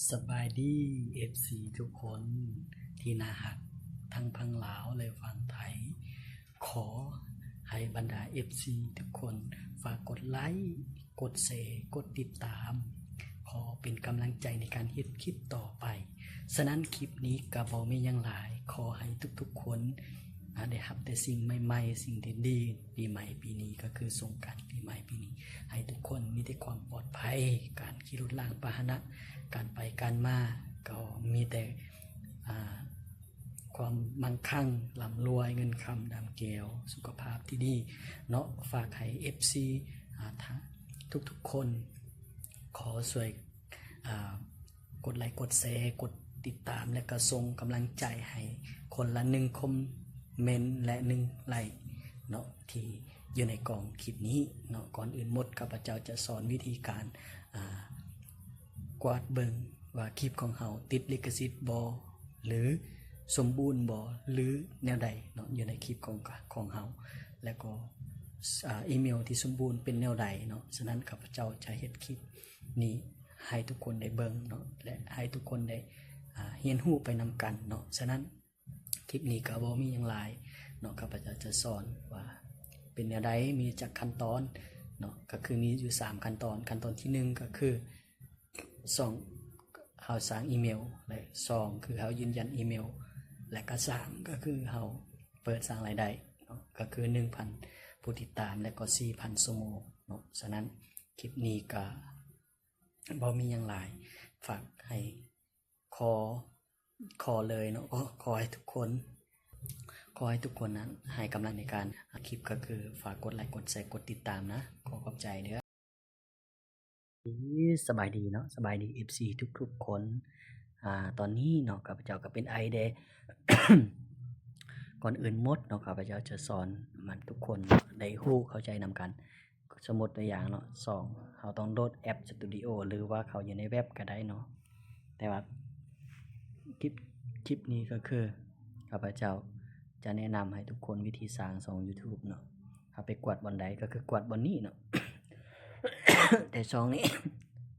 สบายดี FC ทุกคนที่น่าหักทั้งพังลาวและฝั่งไทยขอให้บรรดา FC ทุกคนฝากกดไลค์กดแชร์กดติดตามขอเป็นกำลังใจในการเฮ็ดคลิปต่อไปฉะนั้นคลิปนี้ก็บ่มีหยังหลายขอให้ทุกๆคนได้รับแต่สิ่งใหม่ๆสิ่งดีๆปีใหม่ปีนี้ก็คือสงกรานต์ปีใหม่ปีนี้ให้ทุกคนมีแต่ความปลอดภัยการขี่รถล่างพาหนะการไปการมาก็มีแต่ความมั่งคั่งร่ำรวยเงินคำดำแก้วสุขภาพที่ดีเนาะฝากให้ FC ทุกๆคนขอช่วยกดไลค์กดแชร์กดติดตามและก็ส่งกำลังใจให้คนละ1 คอมเมนต์และ1 ไลค์เนาะที่อยู่ในกล่องคลิปนี้เนาะก่อนอื่นหมดข้าพเจ้าจะสอนวิธีการกวาดเบิงว่าคลิปของเราติดลิขสิทธิ์บ่หรือสมบูรณ์บ่หรือแนวใดเนาะอยู่ในคลิปของเราแล้วก็อีเมลที่สมบูรณ์เป็นแนวใดเนาะฉะนั้นข้าพเจ้าจะเฮ็ดคลิปนี้ให้ทุกคนได้เบิ่งเนาะและให้ทุกคนได้เรียนรู้ไปนำกันเนาะฉะนั้นคลิปนี้ก็บ่มีหยังหลายเนาะข้าพเจ้าจะสอนว่าเป็นแนวใดมีจักขั้นตอนเนาะก็คือมีอยู่3ขั้นตอนที่1ก็คือ2เราสร้างอีเมลและ2คือเรายืนยันอีเมลและก็3ก็คือเราเปิดสร้างรายได้เนาะก็คือ 1,000 ผู้ติดตามและก็ 4,000 ชั่วโมงเนาะฉะนั้นคลิปนี้ก็บ่มีหยังหลายฝากให้ขอเลยเนาะขอให้ทุกคนนั้นให้กำลังในการคลิปก็คือฝากกดไลค์กดแชร์กดติดตามนะขอบใจเด้อสบายดีเนาะสบายดี FC ทุกๆคนตอนนี้เนาะข้าพเจ้าก็เป็นไอเด ก่อนอื่นหมดเนาะข้าพเจ้าจะสอนมันทุกคนได้รู้เข้าใจนำกันสมมติตัวอย่างเนาะ2เราต้องโหลดแอป Studio หรือว่าเขาอยู่ในเว็บก็ได้เนาะแต่ว่าคลิปนี้ก็คือข้าพเจ้าจะแนะนำให้ทุกคนวิธีสร้างช่อง YouTube เนาะเอาไปกวาดบนใดก็คือกวาดบนนี้เนาะ แต่ช่องนี้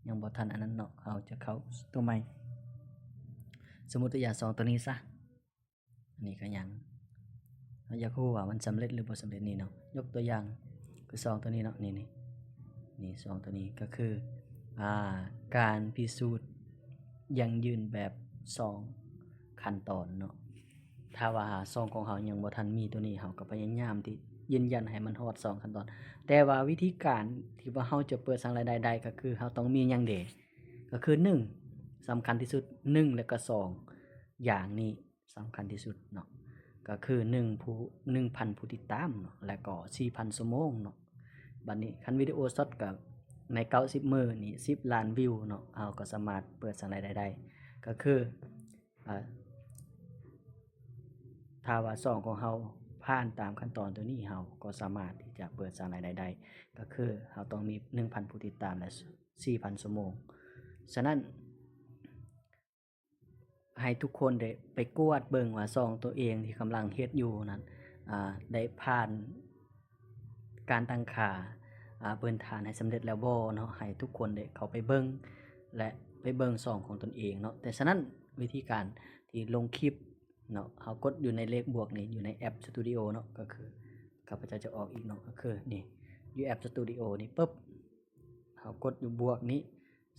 ยังบ่ทันอันนั้นเนาะเอาจะเข้าตัวใหม่สมมุติตัวอย่าง2ตัวนี้ซะอันนี้ก็ยังเราอยากรู้ว่ามันสำเร็จหรือบ่สำเร็จนี่เนาะยกตัวอย่างคือ2ตัวนี้เนาะนี่2ตัวนี้ก็คือการพิสูจน์ยั่งยืนแบบ2ขั้นตอนเนาะถ้าว่าช่องของเรายังบ่ทันมีตัวนี้เราก็พยายามที่ยืนยันให้มันฮอด2ขั้นตอนแต่ว่าวิธีการที่ว่าเราจะเปิดสร้างรายได้ได้ก็คือเราต้องมีหยังเด้ก็คือ1สำคัญที่สุด1แล้วก็2อย่างนี้สำคัญที่สุดเนาะก็คือ1,000 ผู้ติดตามเนาะแล้วก็ 4,000 ชั่วโมงเนาะบัดนี้คันวิดีโอสดก็ใน90มื้อนี่10 ล้านวิวเนาะเราก็สามารถเปิดสร้างรายได้ได้ก็คือถ้าว่าช่องของเราผ่านตามขั้นตอนตัวนี้เราก็สามารถที่จะเปิดสร้างรายได้ได้ก็คือเราต้องมี 1,000 ผู้ติดตามและ 4,000 ชั่วโมงฉะนั้นให้ทุกคนได้ไปกวดเบิ่งว่าช่องตัวเองที่กำลังเฮ็ดอยู่นั้นได้ผ่านการตั้งค่าพื้นฐานให้สำเร็จแล้วบ่เนาะให้ทุกคนได้เข้าไปเบิ่งและไปเบิ่งช่องของตนเองเนาะแต่ฉะนั้นวิธีการที่ลงคลิปเนาะเฮากดอยู่ในเลขบวกนี่อยู่ในแอป Studio เนาะก็คือข้าพเจ้าจะออกอีกเนาะก็คือนี่อยู่แอป Studio นี่ปึ๊บเฮากดอยู่บวกนี้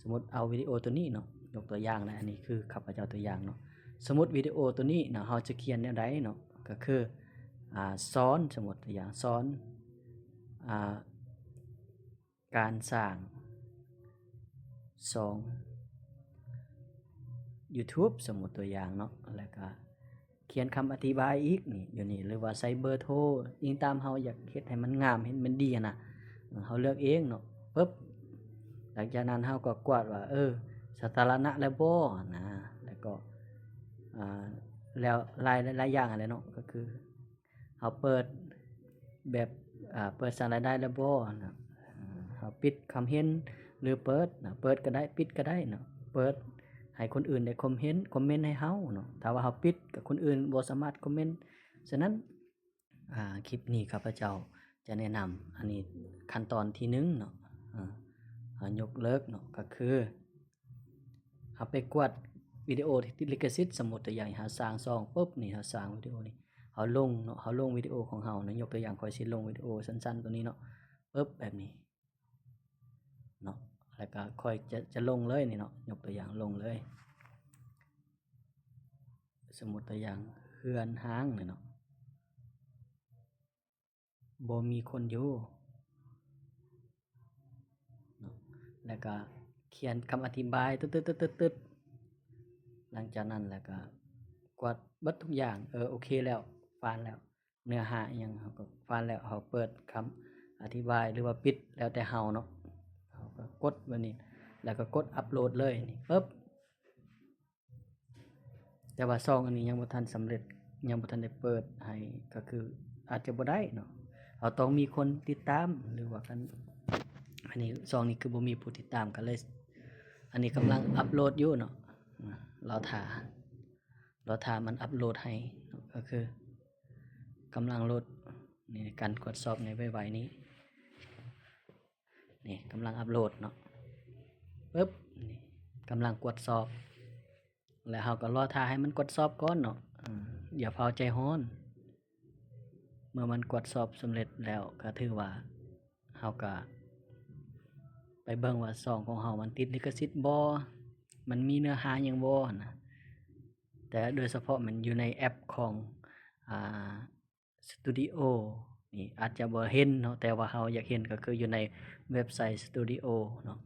สมมุติเอาวิดีโอตัวนี้เนาะยกตัวอย่างนะอันนี้คือข้าพเจ้าตัวอย่างเนาะสมมุติวิดีโอตัวนี้เนาะเฮาจะเขียนแนวใดเนาะก็คือสอนสมมุติตัวอย่างสอนการสร้างYouTube สมมุติตัวอย่างเนาะแล้วก็เขียนคำอธิบายอีกนี่อยู่นี่หรือว่าใส่เบอร์โทรอิงตามเฮาอยากเฮ็ดให้มันงามเฮ็ดมันดีน่ะเฮาเลือกเองเนาะปึ๊บหลังจากนั้นเฮาก็กวาดว่าสาธารณะแล้วบ่นะแล้วก็แล้วหลายอย่างอะไรเนาะก็คือเฮาเปิดแบบเปิดสร้างรายได้แล้วบ่นะเฮาปิดคำเห็นหรือเปิดนะเปิดก็ได้ปิดก็ได้เนาะเปิดให้คนอื่นได้คอมเมนต์ให้เฮาเนาะถ้าว่าเฮาปิดก็คนอื่นบ่สามารถคอมเมนต์ฉะนั้นคลิปนี้ข้าพเจ้าจะแนะนำอันนี้ขั้นตอนที่1เนาะยกเลิกเนาะก็คือ เราไปกวดวิดีโอที่ติดลิขสิทธิ์สมมุติตัวอย่างเราสร้างช่องปุ๊บนี่เราสร้างวิดีโอนี่เราลงเนาะเราลงวิดีโอของเรานะยกตัวอย่างข้อยสิลงวิดีโอสั้นๆตัวนี้เนาะปึ๊บแบบนี้เนาะแล้วก็ค่อยจะลงเลยนี่เนาะยกตัวอย่างลงเลยสมมุติตัวอย่างเฮือนร้างนี่เนาะบ่มีคนอยู่เนาะแล้วก็เขียนคำอธิบายตึ๊ดๆๆๆหลังจากนั้นแล้วก็กดเบิดทุกอย่างโอเคแล้วผ่านแล้วเนื้อหาอิหยังเราก็ผ่านแล้วเราเปิดคำอธิบายหรือว่าปิดแล้วแต่เราเนาะเราก็กดแบบนี้แล้วก็กดอัปโหลดเลยนี่ปึ๊บแต่ว่าช่องอันนี้ยังบ่ทันสำเร็จยังบ่ทันได้เปิดให้ก็คืออาจจะบ่ได้เนาะเราต้องมีคนติดตามหรือว่าคันอันนี้ช่องนี้คือบ่มีผู้ติดตามก็เลยอันนี้กำลังอัปโหลดอยู่เนาะรอท่ามันอัปโหลดให้ก็คือกำลังโหลดนี่การกดสอบในไวๆนี้นี่กำลังอัปโหลดเนาะปึ๊บนี่กำลังกดสอบแล้วเราก็รอท่าให้มันกดสอบก่อนเนาะอย่าเผาใจร้อนเมื่อมันกดสอบสำเร็จแล้วก็ถือว่าเราก็ไปเบิ่งว่าช่องของเรามันติดลิขสิทธิ์บ่มันมีเนื้อหาหยังบ่นะแต่โดยเฉพาะมันอยู่ในแอปของอ่า Studio นี่อาจจะบ่เห็นเนาะแต่ว่าเราอยากเห็นก็คืออยู่ในเว็บไซต์ Studio เนาะ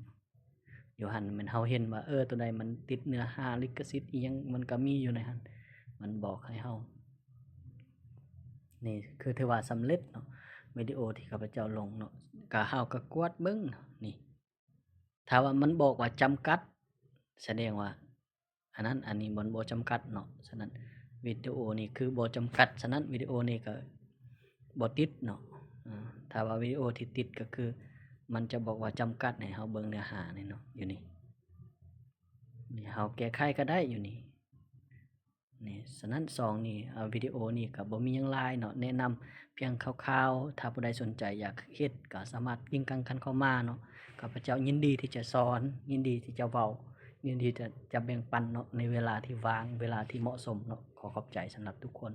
อยู่หั้นแม่นเราเห็นว่าตัวใดมันติดเนื้อหาลิขสิทธิ์อิหยังมันก็มีอยู่ในหั้นมันบอกให้เรานี่คือถือว่าสำเร็จเนาะวิดีโอที่ข้าพเจ้าลงเนาะก็เราก็กดเบิ่งนี่ถ้าว่ามันบอกว่าจำกัดแสดงว่าอันนี้มันบ่จำกัดเนาะฉะนั้นวิดีโอนี่คือบ่จำกัดฉะนั้นวิดีโอนี่ก็บ่ติดเนาะถ้าว่าวิดีโอที่ติดก็คือมันจะบอกว่าจำกัดให้เราเบิ่งเนื้อหานี่เนาะอยู่นี่เราแก้ไขก็ได้อยู่นี่ฉะนั้น2นี่วิดีโอนี่ก็บ่มีหยังหลายเนาะแนะนำเพียงคร่าวๆถ้าผู้ใดสนใจอยากเฮ็ดก็สามารถยิงกังกันเข้ามาเนาะข้าพเจ้ายินดีที่จะสอนยินดีที่จะเว้ายินดีจะแบ่งปันเนาะในเวลาที่ว่างเวลาที่เหมาะสมเนาะขอขอบใจสำหรับทุกคน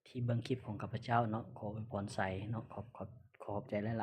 ที่เบิ่งคลิปของข้าพเจ้าเนาะขออวยพรใส่เนาะขอบใจหลายๆ